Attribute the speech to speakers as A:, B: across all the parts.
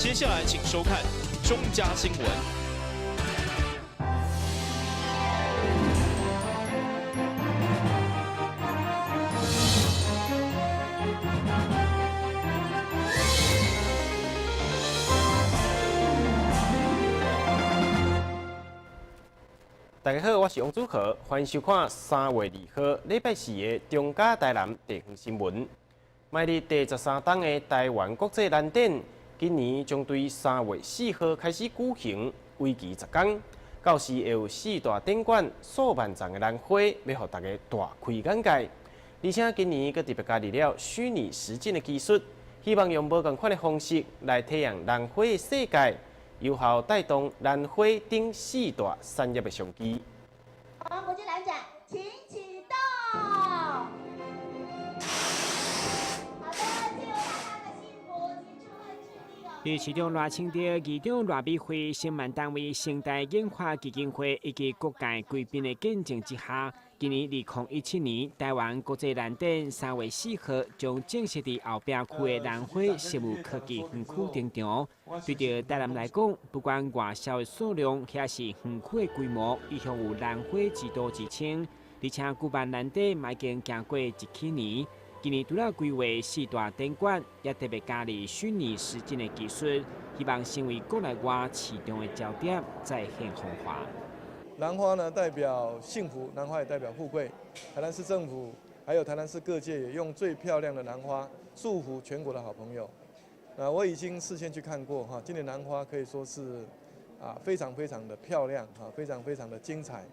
A: 接下来请收看中嘉新闻。
B: 大家好，我是王祖和，欢迎收看3月2号礼拜四的中嘉台南地方新闻。迈入第13档的台湾国际蓝展，今年将对3月4号开始举行，为期10天。到时会有4大展馆、数万丛的兰花，要互大家大开眼界。而且今年佫特别加入了虚拟实境的技术，希望用无同款的方式来体验兰花的世界。有效带动兰花等4大产业的商机。
C: 台湾国际蓝展，请启动。好的，借由大家的幸福及智慧致力哦。
D: 于其中热清着议长赖美惠、承办单位生态演化基金会以及各界贵宾的见证之下，今年2017年台湾国际蓝展3月4号将正式伫后壁区的兰花生物科技园区登场。对着台南来讲，不管外销的数量，还是园区的规模，一向有兰花之都之称。而且举办蓝展嘛已经行过17年，今年除了规划4大展馆，也特别加入虚拟实境的技术，希望成为国内外市场的焦点，再现风华。
E: 兰花呢代表幸福，兰花也代表富贵。台南市政府还有台南市各界也用最漂亮的兰花祝福全国的好朋友。我已经事先去看过哈，今年兰花可以说是非常非常的漂亮哈，非常非常的精彩。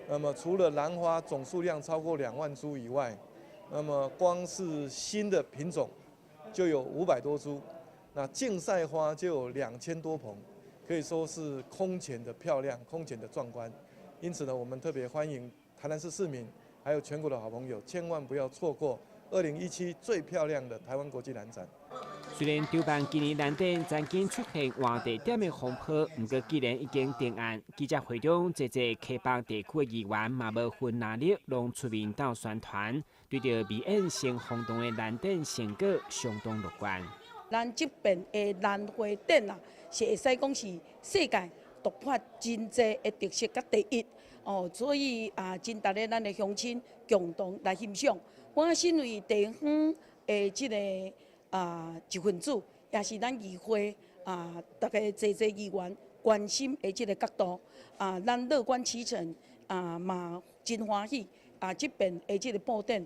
E: 那么除了兰花总数量超过2万株以外，那么光是新的品种就有500多株，那竞赛花就有2000多棚，可以说是空前的漂亮，空前的壮观。因此呢，我们特别欢迎台南市市民还有全国的好朋友，千万不要错过2017最漂亮的台湾国际蓝展。
D: 虽然筹办今年蓝展曾经出现换地点的风波，不过既然已经定案，记者会中这溪北地区的议员嘛无分哪里，拢出面斗宣传，对着美演成轰动的蓝展成果相当乐观。
F: 咱这边的兰花展是会使讲是世界独发真济的特色甲第一哦，所以真值得咱的乡亲共同来欣赏。我身为地方的这个一份子，也是咱议会大家济议员关心的这个角度咱乐观其成嘛真欢喜这边的这个布展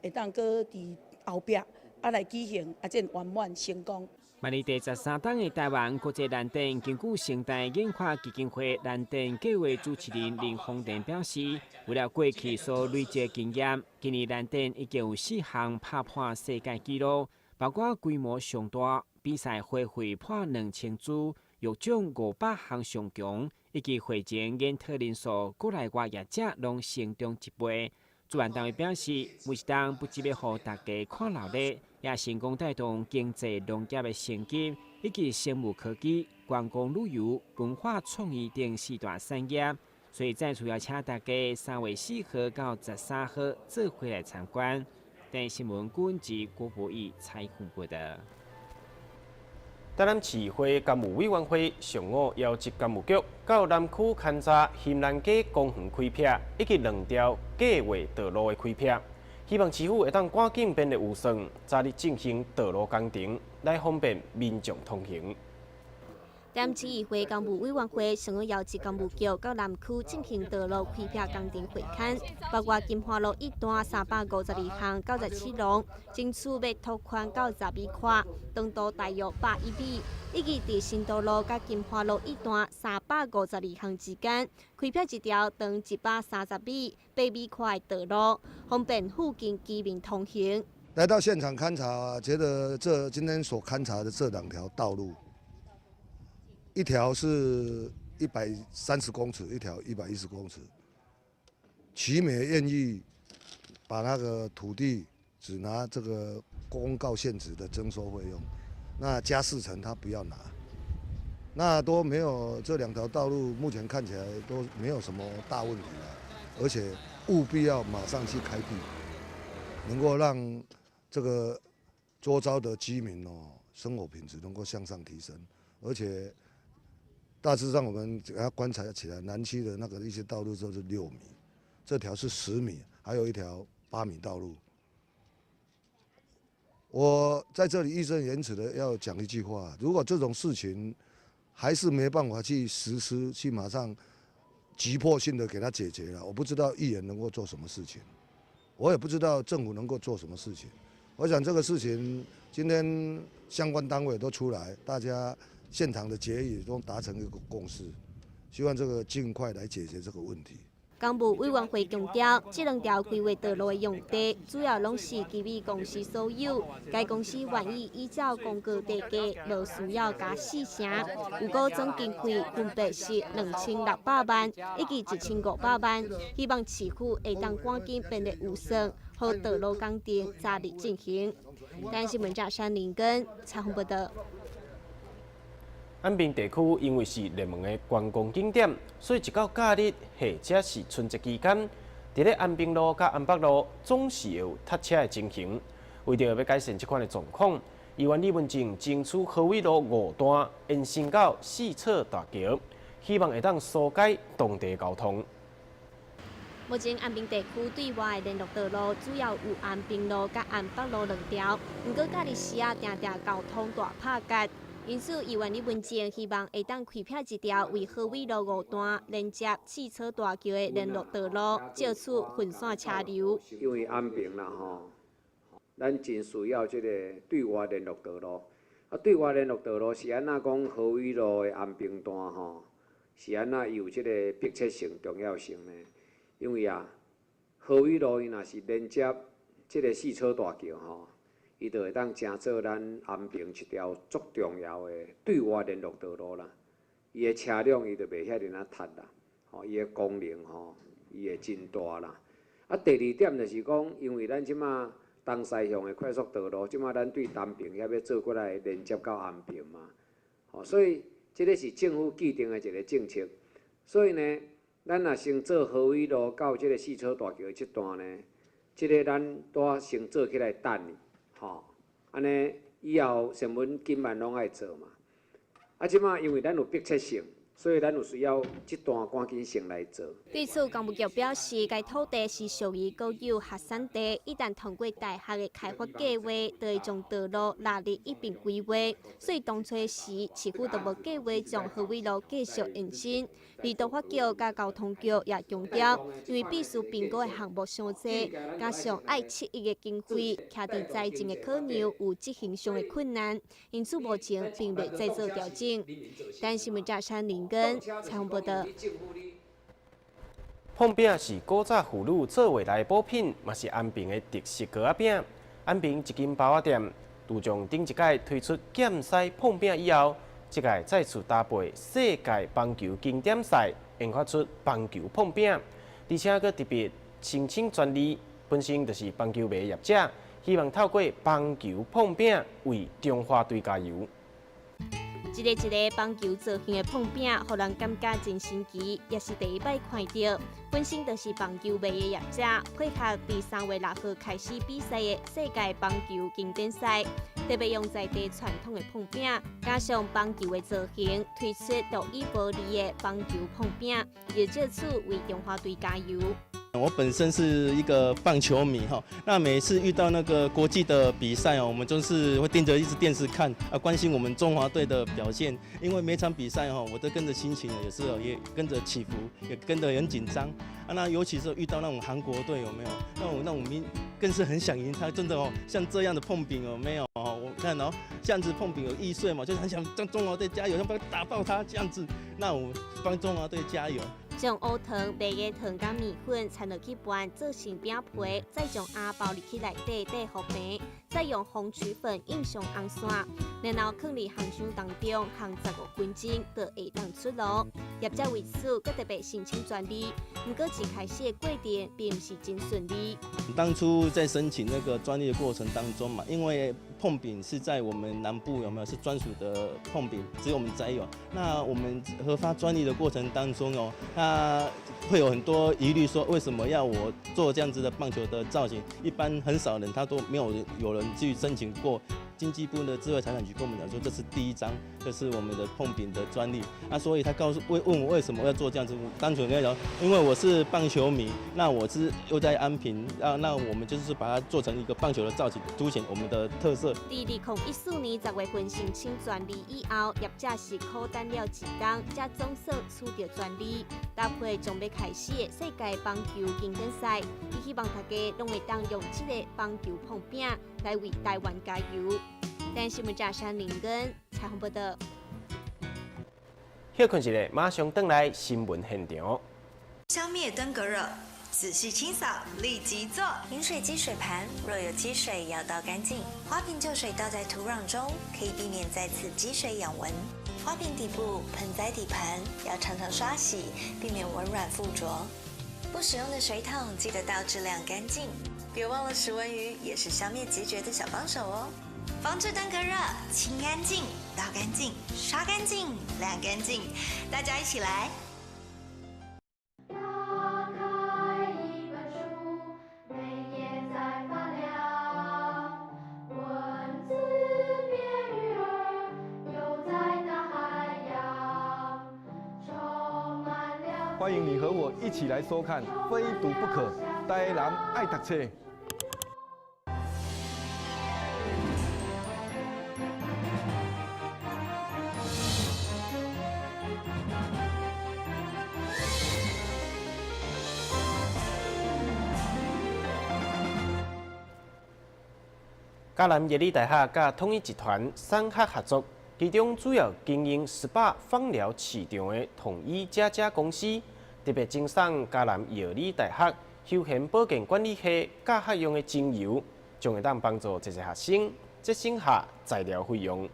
F: 会当搁伫后壁来举行真圆满成功。
D: 迈入第13档的台湾国际蓝展，根据生态演化基金会蓝展计划主持人林丰田表示，为了过去所累积经验，今年蓝展已经有4项拍破世界纪录，包括规模上大、比赛花卉破2000株、育种500项上强，以及会前研讨人数国内外业者拢成长1倍。主办单位表示，每一档不只要让大家看热闹，也成功带动经济农业的升级，以及生物科技、观光旅游、文化创意等4大产业。所以再次邀请大家3月4号到13号做回来参观。等新闻官及郭博义采访报道。
B: 台南市会干务委员会上午邀集干务局到南区勘察新南街公园开辟，以及2条计划道路的开辟，希望市府会当赶紧编列预算，早日进行道路工程，来方便民众通行。
G: 台南市议会干部委员会上午邀集干务局到南区进行道路开辟工程会勘，包括金华路一段352项97弄，争取要拓宽到12米宽，长度大约110米，以及伫新道路甲金华路一段352项之间开辟一条长130米、8米宽的道路，方便附近居民通行。
H: 来到现场勘查，觉得今天所勘查的这2条道路。一条是130公尺，一条110公尺。奇美愿意把那个土地只拿这个公告现值的征收费用，那加4成他不要拿，那都没有这2条道路目前看起来都没有什么大问题了，而且务必要马上去开辟，能够让这个周遭的居民生活品质能够向上提升，而且大致上我们给它观察起来，南区的那个一些道路都是6米，这条是10米，还有一条8米道路。我在这里义正言辞的要讲一句话：如果这种事情还是没办法去实施，去马上急迫性的给它解决了，我不知道议员能够做什么事情，我也不知道政府能够做什么事情。我想这个事情今天相关单位都出来，大家现场的决议都达成一个共识，希望这个尽快来解决这个问题。
G: 公务委员会强调，这2条规划道路的用地，主要拢是基于公司所有。该公司愿意依照公告地价，无需要加4成。有个总经费分别是2600万以及1500万，希望市府会当赶紧编列预算，和道路工程早日进行。台新闻จาก山林根采访报道。
B: 安平地区因为是热门的观光景点，所以一到假日或者是春节期间，伫咧安平路甲安北路总是有塞车的情形。为着要改善这款的状况，议员李文静争取河尾路5段延伸到四草大桥，希望会当疏解当地交通。
G: 目前安平地区对外的联络道路主要有安平路甲安北路2条，不过假日时啊，常常交通大拍夹。因此，议员李文静希望会当开辟一条为河尾路5段连接四草大桥的联络道路，借此分散车流。
I: 因为安平啦吼，咱真需要这个对外联络道路。对外联络道路是安那讲河尾路的安平段吼，是安那有这个迫切性、重要性呢？因为河尾路伊若是连接这个四草大桥吼。伊就会当成做咱安平一条足重要的对外联络道路啦。伊的车辆伊就袂遐尔啊塞啦，吼，伊的功能吼，伊会真大啦。第2点就是讲，因为咱即马东西向的快速道路，即马咱对南平遐要做过来连接到安平嘛，吼，所以这个是政府既定的一个政策。所以呢，咱若先做河尾路到这个四草大桥这段呢，这个咱都先做起来等。吼，安尼以后新闻今晚拢爱做嘛。即马因为咱有迫切性，所以咱有需要这段赶紧先来做。
G: 对此，公务局表示，该土地是属于国有核产地，一旦通过大厦的开发计划，就会将道路纳入一并规划。所以当初时，市府就无计划将河尾路继续延伸。而都发局甲交通局也强调，因为必须评估的项目伤济，加上爱7亿的经费，徛伫财政的考量有执行上的困难，因此目前并未再做调整。但新闻จาก山林根采访报道。
B: 碰饼是古早妇女做未来补品，嘛是安平的特色糕仔饼。安平一间包仔店，自从顶一届推出减西碰饼以后，这届再次搭配世界棒球经典赛，研发出棒球碰饼，而且佫特别申请专利，本身就是棒球迷业者，希望透过棒球碰饼为中华队加油。
G: 一个棒球造型的碰饼，让人感觉真新奇，也是第一摆看到。本身就是棒球迷的业者，配合伫3月6号开始比赛的世界棒球经典赛，特别用在地传统的碰饼，加上棒球的造型，推出独一无二的棒球碰饼，也借此为中华队加油。
J: 我本身是一个棒球迷哈，那每次遇到那个国际的比赛哦，我们就是会盯着一只电视看，关心我们中华队的表现。因为每场比赛哈，我都跟着心情有时候也跟着起伏，也跟着很紧张啊。那尤其是遇到那种韩国队有没有？那种更是很想赢他，真的哦，像这样的碰饼有没有？哦，我看哦，这样子碰饼有易碎嘛，就是很想帮中华队加油，想帮打爆他这样子。那我帮中华队加油。
G: 将乌糖、白叶糖甲面粉掺落去拌，做成饼皮，再将鸭包入去内底和平，再用红曲粉印上红线，然后放入烘箱当中烘15分钟，就会当出炉。业者为此，佮特别申请专利，不过一开始的过程并不是真顺利。
J: 当初在申请那个专利的过程当中嘛，因为碰饼是在我们南部有没有是专属的碰饼，只有我们才有。那我们核发专利的过程当中哦，那会有很多疑虑，说为什么要我做这样子的棒球的造型？一般很少人他都没有人去申请过经济部的智慧财产局跟我们讲说，这是第一章，这是我们的碰饼的专利。所以他问我为什么要做这样子，我单纯跟他讲，因为我是棒球迷，那我是又在安平，那我们就是把它做成一个棒球的造型，凸显我们的特色。
G: 伫2014年10月份申请专利以后，业者是苦等了1天，才总算取得专利。搭配将要开始的世界棒球经典赛，伊希望大家拢会当用这个棒球碰饼来为台湾加油。但新闻假山林根采访报道。
B: 休困一下，马上回来新闻现场。
K: 消灭登革热，仔细清扫，立即做。饮水机水盘若有积水，要倒干净。花瓶旧水倒在土壤中，可以避免再次积水养蚊。花瓶底部、盆栽底盘要常常刷洗，避免蚊卵附着。不使用的水桶记得倒质量干净。别忘了食蚊鱼也是消灭孑孓的小帮手哦。防治登革热，清干净、倒干净、刷干净、晾干净，大家一起来。
E: 欢迎你和我一起来收看《非读不可》，台南爱读册。
B: 嘉南夜里大学甲统一集团三学合作，其中主要经营SPA芳疗市场的统一佳佳公司，特别赠送嘉南药理大学休闲保健管理系教学用的精油，将会当帮助这些学生节省下材料费用。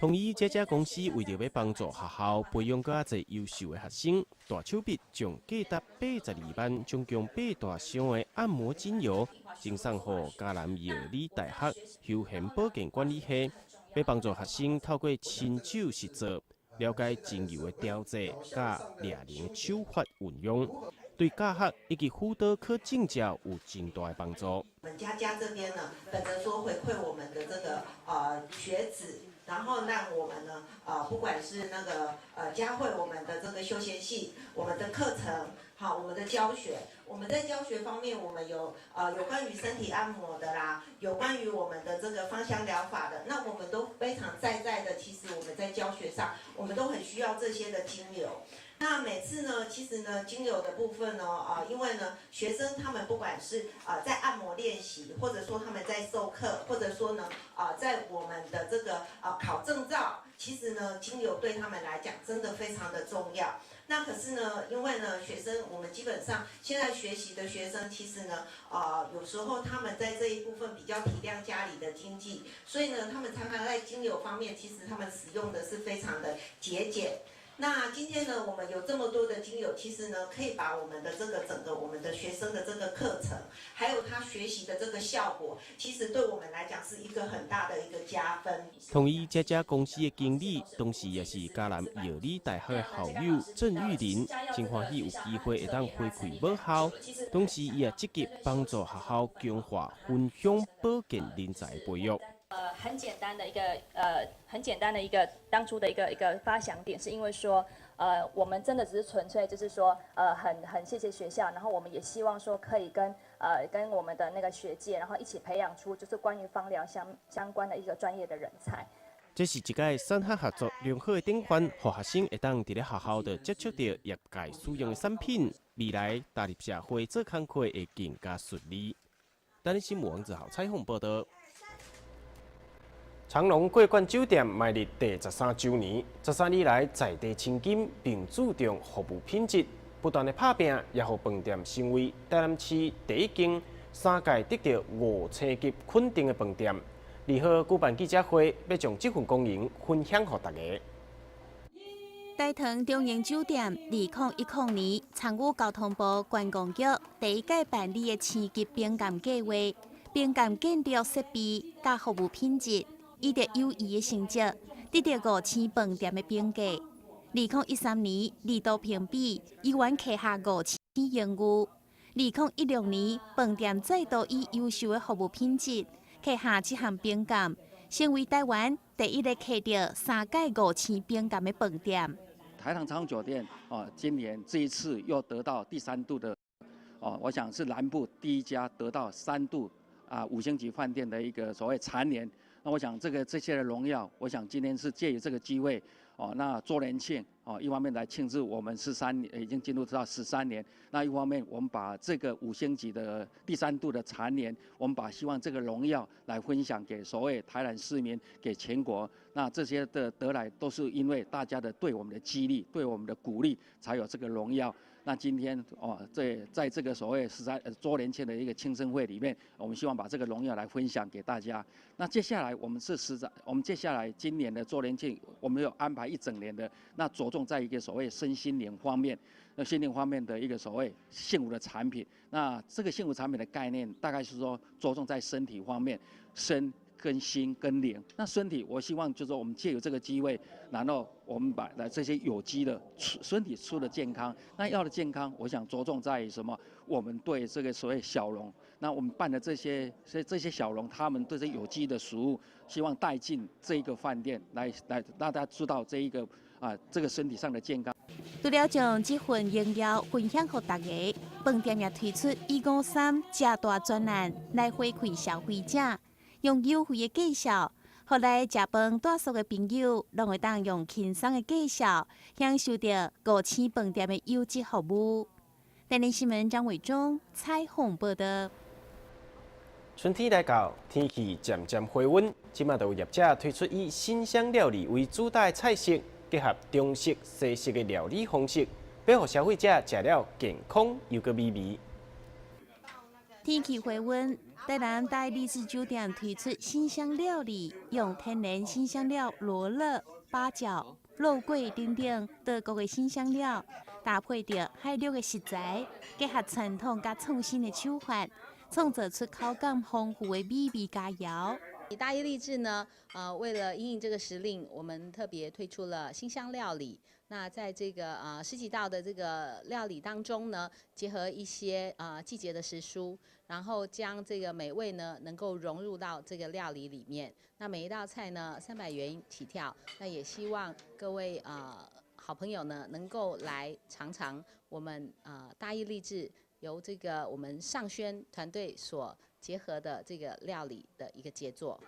B: 统一佳佳公司为着要帮助学校培养更侪优秀的学生，大手笔将价值82万、总共8大箱的按摩精油赠送予嘉南药理大学休闲保健管理系，要帮助学生透过亲手实做，了解精油的调制、甲猎人的手法运用，对教学以及辅导科证照有真大的帮助。
L: 我们佳佳这边呢，本着说回馈我们的这个学子。然后让我们呢，不管是那个教会我们的这个休闲系，我们的课程，好，我们的教学，我们在教学方面，我们有关于身体按摩的啦，有关于我们的这个芳香疗法的，那我们都非常在的。其实我们在教学上，我们都很需要这些的精油。那每次呢，其实呢，精油的部分呢，因为呢，学生他们不管是在按摩练习，或者说他们在授课，或者说呢，在我们的这个考证照，其实呢，精油对他们来讲真的非常的重要。那可是呢，因为呢，学生我们基本上现在学习的学生，其实呢，有时候他们在这一部分比较体谅家里的经济，所以呢，他们常常在精油方面，其实他们使用的是非常的节俭。那今天呢，我们有这么多的精油，其实呢，可以把我们的这个整个我们的学生的这个课程，还有他学习的这个效果，其实对我们来讲是一个很大的一个加分。
B: 统一佳佳公司的经理，同时也是嘉南药理大学的校友郑玉玲，真欢喜有机会会当回馈母校，同时也积极帮助学校强化分享保健人才培育。
M: 很简单的一个当初的一个发想点，是因为说，我们真的只是纯粹就是说，很谢谢学校，然后我们也希望说可以跟我们的那个学界，然后一起培养出就是关于芳疗相关的一个专业的人才。
B: 这是一个三学合作良好的典范，让学生会当伫咧学校的接触到业界使用的产品，未来踏入社会做工课会更加顺利。单日新闻王子豪采访报道。长隆桂冠酒店迈入第13周年，13年来在地青金，并注重服务品质，不断的打拼，也让饭店成为台南市第一间3届得到5星级肯定的饭店。二号举办记者会，要将这份功能分享给大家。
G: 大同中英酒店2010年参与交通部观光局第一届办理的星级评鉴计划，评鉴建筑设备甲服务品质。伊得优异的成绩，得到5星饭店的评价。2013年二度评比，依然旗下5星荣誉。2016年，饭店再度以优秀的服务品质，
N: 刻下这项饼干，成为台湾第一个刻到3届5星饼干的饭店。
O: 台糖长荣酒店今年这一次又得到第3度的我想是南部第一家得到3度5星级饭店的一个所谓蝉联。那我想这些的荣耀，我想今天是借由这个机会那周年庆一方面来庆祝我们已经进入到13年，那一方面我们把这个5星级的第3度的蝉联，我们把希望这个荣耀来分享给所谓台南市民，给全国。那这些的得来都是因为大家的对我们的激励，对我们的鼓励，才有这个荣耀。那今天在这个所谓周年庆的一个庆生会里面，我们希望把这个荣耀来分享给大家。那接下来我们接下来今年的周年庆，我们有安排1整年的，那着重在一个所谓身心灵方面，心灵方面的一个所谓幸福的产品。那这个幸福产品的概念，大概是说着重在身体方面，身跟心跟灵。那身体，我希望就是说我们借由这个机会，然后我们把这些有机的身体出的健康，那要的健康，我想着重在于什么？我们对这个所谓小农，那我们办的这些小农，他们对这有机的食物，希望带进这一个饭店来让大家知道这一个这个身体上的健康。
N: 除了将这份荣耀分享给大家，饭店也推出153吃大专栏来回馈消费者。用优惠的介绍，后来食饭住宿的朋友，拢会当用轻松的介绍，享受到5星饭店的优质服务。台南新闻张伟忠采访报道。
B: 春天来到，天气渐渐回温，即马就有业者推出以新香料理为主打的菜色，结合中式、西式的料理方式，要让消费者食了健康又个美味。
N: 天气回温，台南大丽致酒店推出新香料理，用天然新香料罗勒、八角、肉桂等等德国的新香料，搭配着海陆的食材，结合传统甲创新的手法，创造出口感丰富的美味佳肴。
P: 大一励志呢，为了因应这个时令，我们特别推出了新香料理。那在这个10几道的这个料理当中呢，结合一些季节的时蔬，然后将这个美味呢能够融入到这个料理里面。那每一道菜呢300元起跳，那也希望各位好朋友呢能够来尝尝我们大一励志由这个我们尚轩团队所结合的这个料理的一个杰作。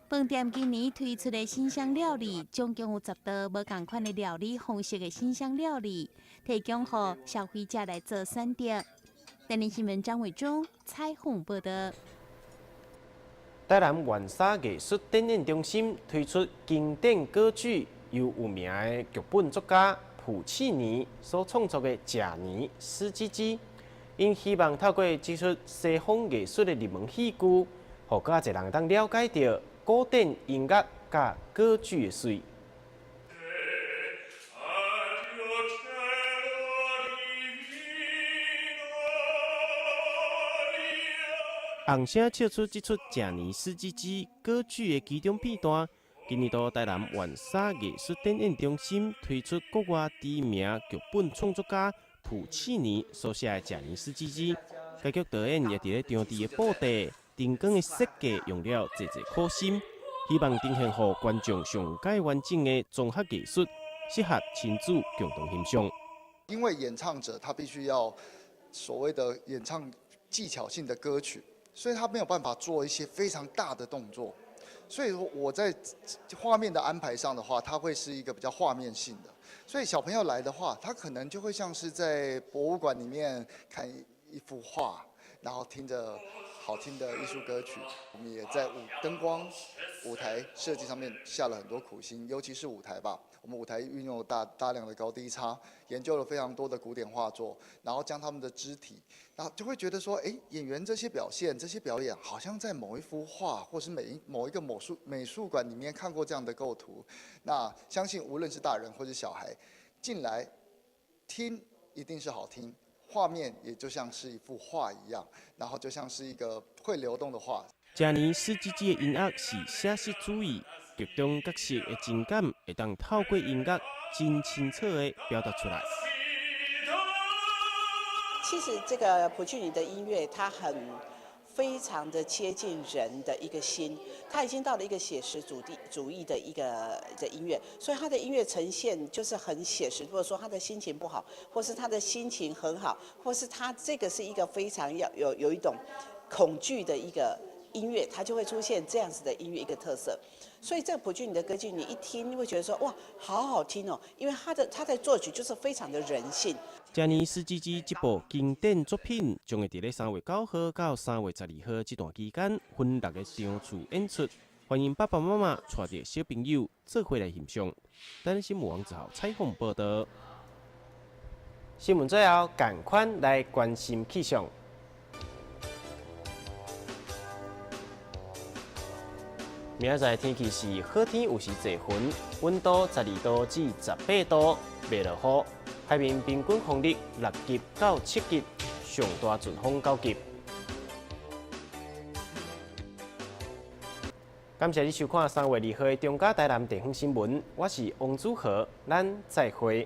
N: 饭店今年推出的新香料理，总共有10道无同款的料理方式的新香料理，提供给消费者来做选择。台南新闻张伟忠采访报道。
B: 台南玩沙艺术展演中心推出经典歌剧，由有名的剧本作家蒲契尼所创作的《假尼斯基基》，因希望透过指出西方艺术的入门戏剧，让更侪人当了解到古典音乐甲歌剧的水。红声唱出这出《贾尼斯基基》歌剧的其中片段，今年到台南玩沙艺术展演中心推出国外知名剧本创作家蒲契尼所写的《贾尼斯基基》。该剧导演也伫咧当地的布地、灯光的设计用了侪苦心，希望呈现给观众上界完整的综合艺术，适合亲子共同欣赏。
Q: 因为演唱者他必须要所谓的演唱技巧性的歌曲。所以他没有办法做一些非常大的动作，所以我在画面的安排上的话，它会是一个比较画面性的。所以小朋友来的话，他可能就会像是在博物馆里面看一幅画，然后听着好听的艺术歌曲。我们也在灯光、舞台设计上面下了很多苦心，尤其是舞台吧。我们舞台运用了大量的高低差，研究了非常多的古典画作，然后将他们的肢体，然后就会觉得说，演员这些表现、这些表演，好像在某一幅画或是某一个美术馆里面看过这样的构图。那相信无论是大人或是小孩进来听，一定是好听。画面也就像是一幅画一样，然后就像是一个会流动的画。
B: 贾尼斯基基的音乐是写实主义。剧中角色的情感会当透过音乐真清楚地表达出来。
R: 其实这个蒲契尼的音乐，它很非常的接近人的一个心，它已经到了一个写实主义的一个音乐，所以他的音乐呈现就是很写实。如果说他的心情不好，或是他的心情很好，或是他这个是一个非常要有一种恐惧的一个音乐，它就会出现这样子的音乐一个特色。所以这个朴俊宇的歌剧，你一听你会觉得说哇，好好听哦，因为他的作曲就是非常的人性。
B: 今年司机之这部经典作品，将会伫咧3月9号到3月12号这段期间，分6个场次演出。欢迎爸爸妈妈带着小朋友做伙来欣赏。等新闻网之后采访报道。新闻最后，赶快来关心气象。明仔载天气是好天有时侪云，温度12度至18度，袂落雨。海面平均风力6级到7级，上大阵风9级。感谢你收看3月2号的中嘉台南地方新闻，我是王祖和，咱再会。